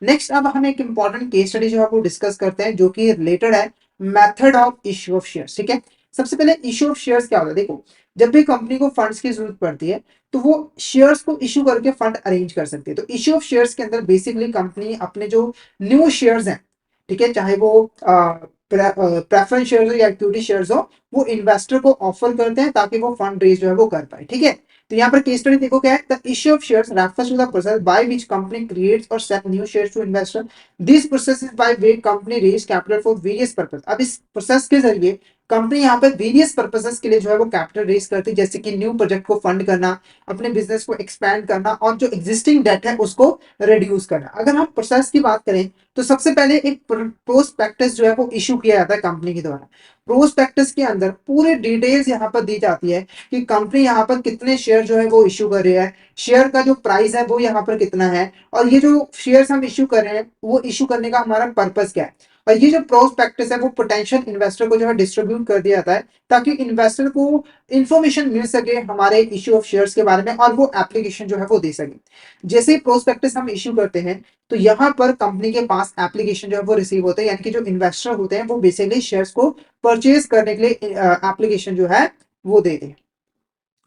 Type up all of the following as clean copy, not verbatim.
Next अब हम एक इंपॉर्टेंट केस स्टडी जो है वो डिस्कस करते हैं, जो कि रिलेटेड है method of issue of shares. ठीक है, सबसे पहले इश्यू ऑफ शेयर्स क्या होता है? देखो, जब भी कंपनी को फंड्स की जरूरत पड़ती है तो वो शेयर्स को इशू करके फंड अरेंज कर सकती है। तो इश्यू ऑफ शेयर्स के अंदर बेसिकली कंपनी अपने जो न्यू शेयर्स हैं, ठीक है, चाहे वो प्रेफरेंस शेयर्स हो या इक्विटी शेयर्स हो, वो इन्वेस्टर को ऑफर करते हैं ताकि वो फंड रेज जो है वो कर पाए। ठीक है, तो यहाँ पर केस स्टडी देखो क्या है, the issue of shares refers to the process by which company creates और sell new shares to investor. This process is by which company raise capital for various purpose. अब इस प्रोसेस के जरिए company यहाँ पर वेरियस पर्पसेस के लिए जो है वो कैपिटल रेज करती है, जैसे कि न्यू प्रोजेक्ट को फंड करना, अपने बिजनेस को एक्सपैंड करना और जो एग्जिस्टिंग डेट है उसको रिड्यूस करना। अगर हम प्रोसेस की बात करें तो सबसे पहले एक प्रोस्पेक्टस जो है वो इशू किया जाता है कंपनी के द्वारा। प्रोस्पेक्टस के अंदर पूरे डिटेल्स यहाँ पर दी जाती है कि कंपनी यहाँ पर कितने शेयर जो है वो इशू कर रही है, शेयर का जो प्राइस है वो यहाँ पर कितना है, और ये जो शेयर्स हम इशू कर रहे हैं वो इशू करने का हमारा पर्पस क्या है। और ये जो प्रोस्पेक्टस है वो पोटेंशियल इन्वेस्टर को जो है डिस्ट्रीब्यूट कर दिया जाता है ताकि इन्वेस्टर को इंफॉर्मेशन मिल सके हमारे इश्यू ऑफ शेयर्स के बारे में और वो एप्लीकेशन जो है वो दे सके। जैसे ही प्रोस्पेक्टस हम इशू करते हैं तो यहाँ पर कंपनी के पास एप्लीकेशन जो है वो रिसीव होते हैं, यानी कि जो इन्वेस्टर होते हैं वो बेसिकली शेयर्स को परचेज करने के लिए एप्लीकेशन जो है वो दे दें।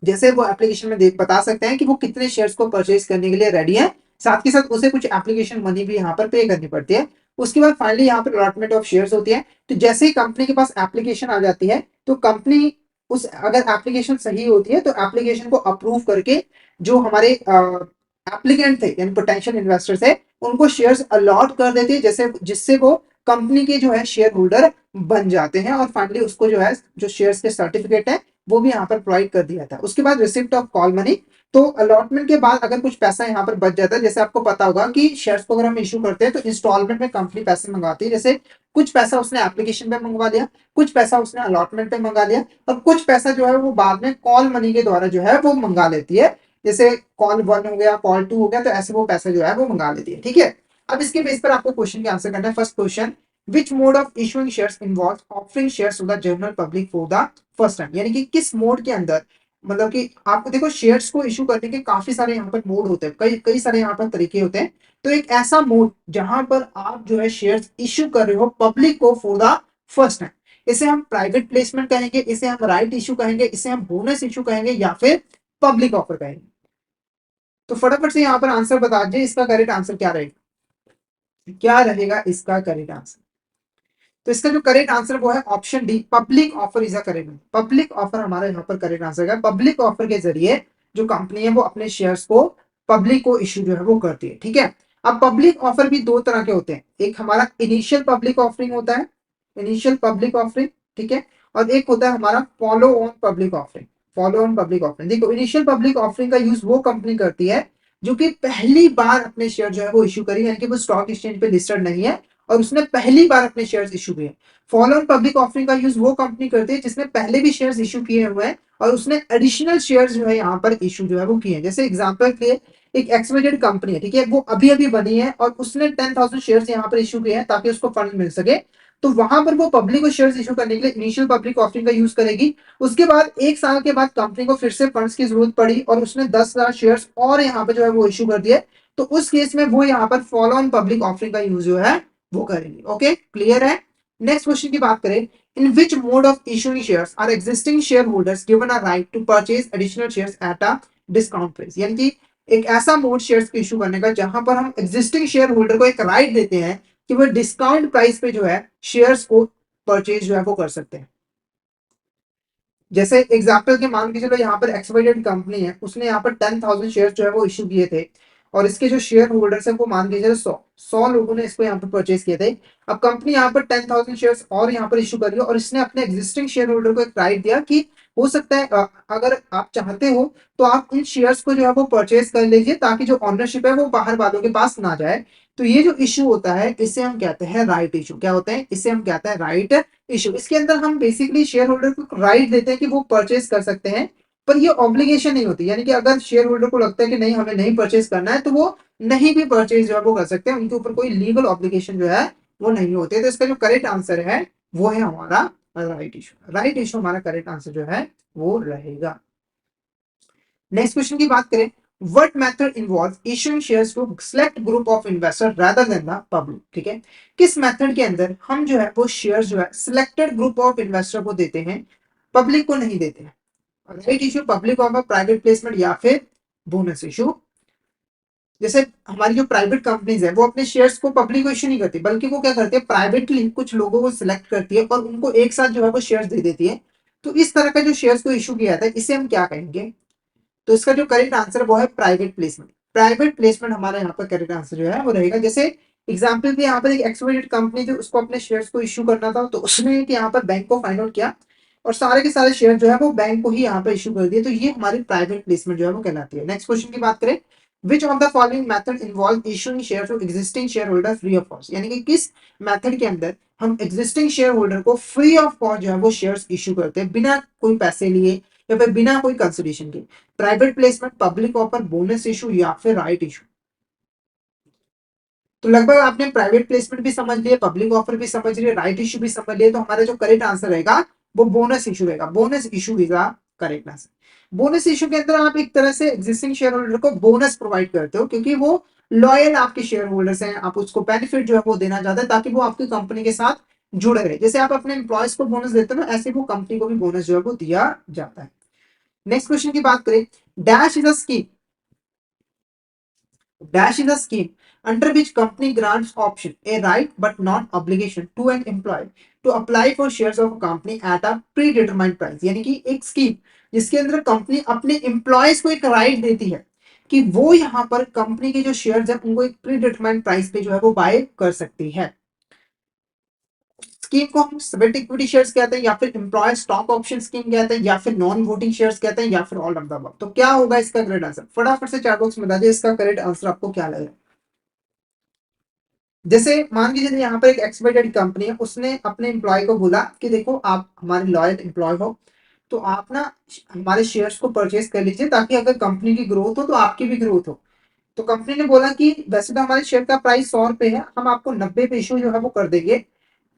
जैसे वो एप्लीकेशन में देख बता सकते हैं कि वो कितने शेयर्स को परचेज करने के लिए रेडी है, साथ के साथ उसे कुछ एप्लीकेशन मनी भी यहाँ पर पे करनी पड़ती है। उसके बाद फाइनली यहाँ पर अलॉटमेंट ऑफ शेयर्स होती है। तो जैसे ही कंपनी के पास एप्लीकेशन आ जाती है तो कंपनी उस अगर एप्लीकेशन सही होती है तो एप्लीकेशन को अप्रूव करके जो हमारे एप्लीकेंट थे यानी पोटेंशियल इन्वेस्टर थे उनको शेयर्स अलॉट कर देते हैं, जैसे जिससे वो कंपनी के जो है शेयर होल्डर बन जाते हैं। और फाइनली उसको जो है जो शेयर्स के सर्टिफिकेट है वो भी यहाँ पर प्रोवाइड कर दिया था। उसके बाद रिसिप्ट ऑफ कॉल मनी। तो अलॉटमेंट के बाद अगर कुछ पैसा यहाँ पर बच जाता है, जैसे आपको पता होगा कि शेयर्स को अगर हम इशू करते हैं तो इंस्टॉलमेंट में कंपनी पैसे मंगवाती है। जैसे कुछ पैसा उसने एप्लीकेशन पे मंगवा लिया, कुछ पैसा उसने अलॉटमेंट पे मंगा लिया, और कुछ पैसा जो है वो बाद में कॉल मनी के द्वारा जो है वो मंगा लेती है। जैसे कॉल 1 हो गया, कॉल 2 हो गया, तो ऐसे वो पैसा जो है वो मंगा लेती है। ठीक है, अब इसके बेस पर आपको क्वेश्चन के आंसर करना है। First question, which mode of issuing shares involves offering shares to the general public for the first time. यानी कि किस मोड के अंदर, मतलब कि आपको देखो शेयर्स को इशू करने के काफी सारे यहाँ पर मोड होते हैं, कई कई सारे यहाँ पर तरीके होते हैं। तो एक ऐसा मोड जहां पर आप जो है शेयर्स इशू कर रहे हो पब्लिक को फॉर द फर्स्ट टाइम, इसे हम प्राइवेट प्लेसमेंट कहेंगे, इसे हम राइट इशू कहेंगे, इसे हम बोनस इशू कहेंगे, या फिर पब्लिक ऑफर कहेंगे। तो फटाफट से यहाँ पर आंसर बता दीजिए, इसका करेक्ट आंसर क्या रहेगा, क्या रहेगा इसका करेक्ट आंसर? तो इसका जो करेक्ट आंसर वो है option D, public offer is a correct. Public offer हमारा यहाँ पर करेक्ट आंसर है। पब्लिक ऑफर के जरिए जो कंपनी है वो अपने शेयर्स को पब्लिक को इश्यू जो है वो करती है। ठीक है, अब पब्लिक ऑफर भी दो तरह के होते हैं, एक हमारा इनिशियल पब्लिक ऑफरिंग होता है, इनिशियल पब्लिक ऑफरिंग, ठीक है, और एक होता है हमारा follow on public offering. Follow on public offering, देखो इनिशियल पब्लिक ऑफरिंग का यूज वो कंपनी करती है जो कि पहली बार अपने शेयर जो है वो इशू करी, यानी कि वो स्टॉक एक्सचेंज पे लिस्टेड नहीं है और उसने पहली बार अपने शेयर्स इशू किए। फॉलो ऑन पब्लिक ऑफरिंग का यूज वो कंपनी करती है जिसने पहले भी शेयर्स इशू किए हुए हैं और उसने एडिशनल शेयर्स जो है यहाँ पर इशू जो है वो किए हैं। जैसे एग्जांपल के लिए एक एक्सवाइजेड कंपनी है, ठीक है, वो अभी अभी बनी है और उसने 10,000 शेयर्स यहाँ पर इशू किए हैं ताकि उसको फंड मिल सके। तो वहां पर वो पब्लिक को शेयर्स इशू करने के लिए इनिशियल पब्लिक ऑफरिंग का यूज करेगी। उसके बाद 1 साल के बाद कंपनी को फिर से फंड्स की जरूरत पड़ी और उसने 10,000 शेयर्स और यहाँ पे जो है वो इशू कर दिए। तो उस केस में वो यहाँ पर फॉलो ऑन पब्लिक ऑफरिंग का यूज जो है वो करेंगे। ओके, क्लियर है। नेक्स्ट क्वेश्चन की बात करें, in which mode of issuing shares are existing share holders given a right to purchase additional shares at a discount price. यानी कि एक ऐसा मोड शेयर्स को इशू करने का जहां पर हम एग्जिस्टिंग शेयर होल्डर को एक राइट देते हैं कि वो डिस्काउंट प्राइस पे जो है शेयर्स को परचेज जो है वो कर सकते हैं। जैसे एग्जाम्पल के मान के चलो यहाँ पर एक्सवाइजेड कंपनी है, उसने यहाँ पर 10,000 शेयर जो है वो इशू किए थे और इसके जो शेयर होल्डर्स है वो मान के चलो 100 लोगों ने इसको यहाँ पर परचेज किए थे। अब कंपनी यहाँ पर 10,000 शेयर्स और यहाँ पर इशू कर रही है और इसने अपने एग्जिस्टिंग शेयर होल्डर को एक राइट दिया कि हो सकता है अगर आप चाहते हो तो आप इन शेयर्स को जो है वो परचेज कर लीजिए ताकि जो ऑनरशिप है वो बाहर वालों के पास ना जाए। तो ये जो इशू होता है इसे हम कहते हैं राइट इशू। क्या होता है? इसे हम कहते हैं राइट इशू। इसके अंदर हम बेसिकली शेयर होल्डर को राइट देते हैं कि वो परचेज कर सकते हैं, पर ये ऑब्लिगेशन नहीं होती। यानी कि अगर शेयर होल्डर को लगता है कि नहीं हमें नहीं परचेज करना है तो वो नहीं भी परचेज जो है वो कर सकते हैं, उनके ऊपर कोई लीगल ऑब्लिगेशन जो है वो नहीं होते। तो इसका जो करेक्ट आंसर है वो है हमारा राइट इशू। राइट इशू हमारा करेक्ट आंसर जो है वो रहेगा। नेक्स्ट क्वेश्चन की बात करें, What method involves issuing shares to select group of investor rather than the public? ठीक है, किस मेथड के अंदर हम जो है वो शेयर्स जो है सिलेक्टेड ग्रुप ऑफ इन्वेस्टर को देते हैं, पब्लिक को नहीं देते हैं? Right issue, public offer, private placement या फिर बोनस इशू? जैसे हमारी जो प्राइवेट कंपनीज है वो अपने शेयर्स को पब्लिक को इशू नहीं करती, बल्कि वो क्या करती है, प्राइवेटली कुछ लोगों को सिलेक्ट करती है और उनको एक साथ जो है वो शेयर्स दे देती है। तो इस तरह का जो शेयर्स को इशू किया जाता है इसे हम क्या कहेंगे? तो इसका जो करेक्ट आंसर वो है प्राइवेट प्लेसमेंट। प्राइवेट प्लेसमेंट हमारा यहाँ पर करेक्ट आंसर जो है वो रहेगा। जैसे एग्जाम्पल भी यहाँ पर एक एक्सवाइजेड कंपनी थी, उसको अपने शेयर्स को इशू करना था, तो उसने यहाँ पर बैंक को फाइंड आउट किया और सारे के सारे शेयर जो है वो बैंक को ही यहाँ पर इशू कर दिए। तो ये हमारी प्राइवेट प्लेसमेंट जो है वो कहलाती है। नेक्स्ट क्वेश्चन की बात करें, which of the following method involve issuing share to existing share holder free of cost? यानी कि किस मेथड के अंदर हम एग्जिस्टिंग शेयर होल्डर को फ्री ऑफ कॉस्ट जो है वो शेयर्स इशू करते हैं, बिना कोई पैसे लिए या फिर बिना कोई कंसिडरेशन के? Private placement, public offer, bonus issue या फिर राइट इशू? तो लगभग आपने प्राइवेट प्लेसमेंट भी समझ लिया, पब्लिक ऑफर भी समझ लिया, राइट इशू भी समझ लिया। तो हमारा जो करेक्ट आंसर रहेगा वो बोनस इशू रहेगा। Bonus issue is correct answer. Bonus issue के अंदर आप एक तरह से एग्जिस्टिंग शेयर होल्डर को बोनस प्रोवाइड करते हो, क्योंकि वो लॉयल आपके शेयर होल्डर्स हैं, आप उसको बेनिफिट जो है वो देना चाहते हैं ताकि वो आपकी कंपनी के साथ जुड़े रहे। जैसे आप अपने एम्प्लॉयज को बोनस देते हो ना, ऐसे वो कंपनी को भी बोनस जो है वो दिया जाता है। नेक्स्ट क्वेश्चन की बात करें, dash is a scheme, dash is a scheme under which company grants option, a right but not obligation to an employee to apply for shares of a company at a predetermined price। यानी कि एक scheme जिसके अंदर company अपने employees को एक right देती है कि वो यहाँ पर कंपनी के जो शेयर्स है उनको एक प्रीडिटरमाइंड प्राइस पे जो है वो बाय कर सकती है। स्कीम को हम स्वेट इक्विटी शेयर्स कहते हैं, या फिर एम्प्लॉय स्टॉक ऑप्शन स्कीम कहते हैं, या फिर नॉन वोटिंग शेयर्स कहते हैं, या फिर ऑल ऑफ द अबव। तो क्या होगा इसका करेक्ट आंसर? फटाफट से चैट बॉक्स में बता दीजिए इसका करेक्ट आंसर आपको क्या लग रहा है। जैसे मान लीजिए यहाँ पर एक एक्सवाइजेड कंपनी है, उसने अपने एम्प्लॉय को बोला कि देखो आप हमारे लॉयल एम्प्लॉय हो, तो आप ना हमारे शेयर्स को परचेज कर लीजिए ताकि अगर कंपनी की ग्रोथ हो तो आपकी भी ग्रोथ हो। तो कंपनी ने बोला कि वैसे तो हमारे शेयर का प्राइस 100 रुपए है, हम आपको 90 पे इशू जो है वो कर देंगे।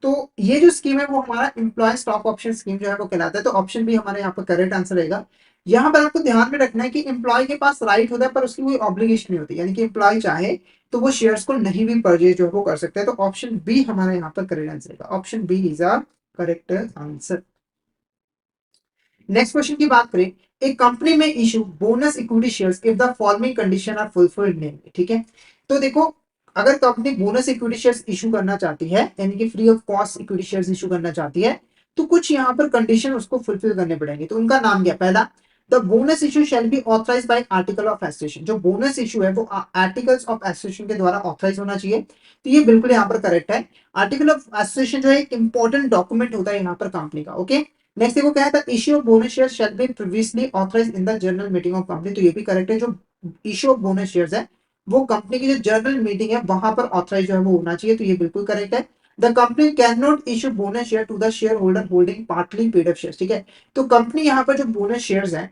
तो ये जो स्कीम है वो हमारा एम्प्लॉय स्टॉक ऑप्शन स्कीम जो है वो कहलाता है। तो ऑप्शन भी हमारे यहाँ पर करेक्ट आंसर रहेगा। यहाँ पर आपको ध्यान में रखना है कि एम्प्लॉय के पास राइट होता है पर उसकी कोई ऑब्लिगेशन नहीं होती, यानी कि एम्प्लॉय चाहे तो वो शेयर्स को नहीं भी परचेज जो है वो कर सकते हैं। तो ऑप्शन बी हमारे यहाँ पर करेक्ट आंसर रहेगा। Option B is a correct answer. Next question की बात करें, एक कंपनी में issue bonus equity shares if the following condition are fulfilled name. ठीक है, तो देखो अगर company bonus equity shares issue करना चाहती है, यानी कि free of cost equity shares issue करना चाहती है, तो कुछ यहाँ पर कंडीशन उसको फुलफिल करने पड़ेंगे। तो उनका नाम क्या? पहला, the bonus issue shall be authorise by article of association. जो बोनस इशू है वो आर्टिकल्स ऑफ एसोसिएशन के द्वारा ऑथराइज होना चाहिए। तो ये बिल्कुल यहाँ पर करेक्ट है। आर्टिकल ऑफ एसोसिएशन जो है एक इंपॉर्टेंट डॉक्यूमेंट होता है यहाँ पर कंपनी का। ओके, नेक्स्ट देखो क्या था, issue of bonus share shall be previously authorised in the general meeting of company. तो ये भी करेक्ट है। जो इश्यू ऑफ बोनस शेयर्स है वो कंपनी की जो जनरल मीटिंग है वहां पर ऑथराइज जो है वो होना चाहिए। तो ये बिल्कुल करेक्ट है। The company can not issue bonus share to the share holder holding partly paid up share. ठीक है, तो कंपनी यहाँ पर जो बोनस शेयर्स है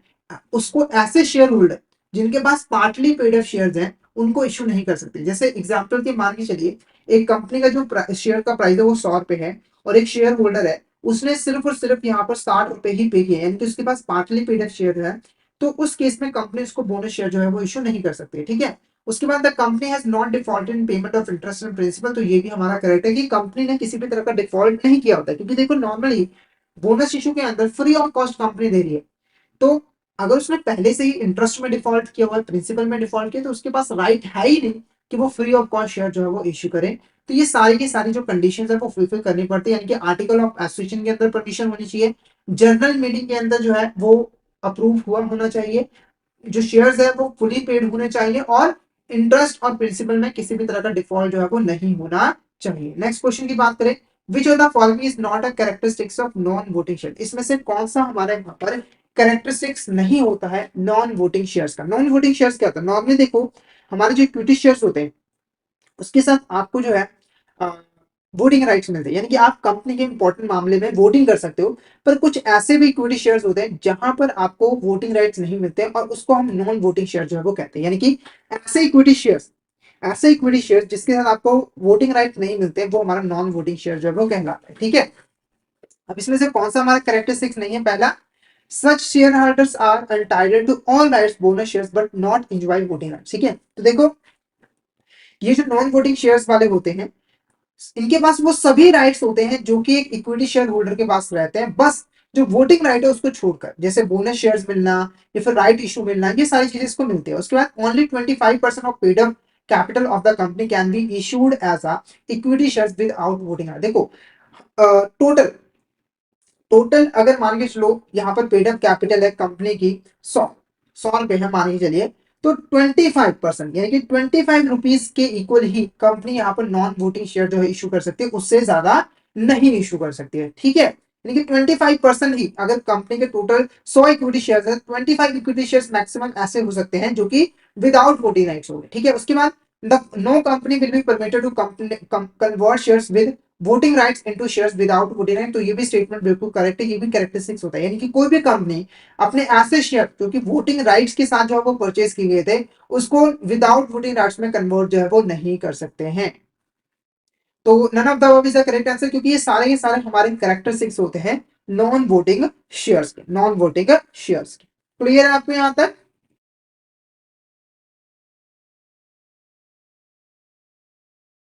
उसको ऐसे शेयर होल्डर जिनके पास पार्टली पेड अप शेयर्स हैं उनको इशू नहीं कर सकते। जैसे एग्जाम्पल के मान के चलिए, एक कंपनी का जो शेयर का प्राइस है वो 100 रुपए है और एक शेयर होल्डर है उसने सिर्फ और सिर्फ यहाँ पर 60 रुपए ही पे किए, यानी कि उसके पास पार्टली पेड अप शेयर है। तो उस केस में कंपनी उसको बोनस शेयर जो है वो इशू नहीं कर सकती। ठीक है, उसके बाद the company has not defaulted in payment of interest and principal. तो ये भी हमारा करेक्ट है कि कंपनी ने किसी भी तरह का डिफॉल्ट नहीं किया होता है, क्योंकि देखो नॉर्मली बोनस इशू के अंदर फ्री ऑफ कॉस्ट कंपनी दे रही है। तो अगर उसने पहले से ही इंटरेस्ट में डिफॉल्ट किया हुआ है, प्रिंसिपल में डिफॉल्ट किया, तो उसके पास राइट है ही नहीं कि वो फ्री ऑफ कॉस्ट शेयर जो है वो इश्यू करे। तो ये सारी की सारी जो कंडीशंस है वो फुलफिल करनी पड़ती है, यानी कि आर्टिकल ऑफ एसोसिएशन के अंदर परमिशन होनी चाहिए, जनरल मीटिंग के अंदर जो है वो अप्रूव हुआ होना चाहिए, जो शेयर्स है वो फुली पेड होने चाहिए, और इंटरेस्ट और प्रिंसिपल में किसी भी तरह का डिफॉल्ट जो है वो नहीं होना चाहिए। नेक्स्ट क्वेश्चन की बात करें, which of the following is not a characteristics of non voting share. इसमें से कौन सा हमारे यहाँ पर कैरेक्टरिस्टिक्स नहीं होता है नॉन वोटिंग शेयर्स का? नॉन वोटिंग शेयर्स क्या होता है? नॉर्मली देखो हमारे जो इक्विटी शेयर्स होते हैं उसके साथ आपको जो है वोटिंग राइट्स मिलते हैं, यानी कि आप कंपनी के इंपॉर्टेंट मामले में वोटिंग कर सकते हो। पर कुछ ऐसे भी इक्विटी शेयर्स होते हैं जहां पर आपको वोटिंग राइट्स नहीं मिलते और उसको हम नॉन वोटिंग शेयर जो है वो कहते हैं। यानी कि ऐसे इक्विटी शेयर्स ऐसे इक्विटी शेयर जिसके साथ आपको वोटिंग राइट नहीं मिलते वो हमारा नॉन वोटिंग शेयर जो है वो कहलाता है। ठीक है, अब इसमें से कौन सा हमारा कैरेक्टरिस्टिक्स नहीं है? पहला, such share holders are entitled to all rights bonus shares but not enjoy voting rights. ठीक है, तो देखो ये जो नॉन वोटिंग शेयर्स वाले होते हैं, इनके पास वो सभी राइट्स होते हैं जो कि एक इक्विटी शेयर होल्डर के पास रहते हैं, बस जो वोटिंग राइट है उसको छोड़कर, जैसे बोनस शेयर्स मिलना या फिर राइट इशू मिलना, ये सारी चीजें इसको मिलती है। उसके बाद only 25% of paid up capital of the company can be issued as a equity shares without voting right. देखो टोटल टोटल अगर मान के चलो यहाँ पर पेड अप कैपिटल है कंपनी की 100 रुपए है मान के चलिए, तो 25% यानी कि 25 रुपीज के इक्वल ही कंपनी यहाँ पर नॉन वोटिंग शेयर जो है इशू कर सकती है, उससे ज्यादा नहीं इशू कर सकती है। ठीक है, यानी कि 25% ही, अगर कंपनी के टोटल 100 इक्विटी शेयर है, 25 इक्विटी शेयर मैक्सिमम ऐसे हो सकते हैं जो कि विदाउट वोटिंग राइट्स हो गए। ठीक है, उसके बाद no company will be permitted to convert shares with voting rights into shares without voting right. तो ये भी स्टेटमेंट बिल्कुल करेक्ट है, ये भी कैरेक्टरिस्टिक्स होता है, यानी कि कोई भी कंपनी अपने ऐसे शेयर जो कि वोटिंग राइट्स के साथ जो है वो परचेज किए गए थे, उसको विदाउट वोटिंग राइट्स में कन्वर्ट जो है वो नहीं कर सकते हैं। तो none of the above is the correct answer, क्योंकि ये सारे हमारे कैरेक्टरिस्टिक्स होते हैं नॉन वोटिंग शेयर्स के, नॉन वोटिंग शेयर्स के। क्लियर है आपको यहाँ तक?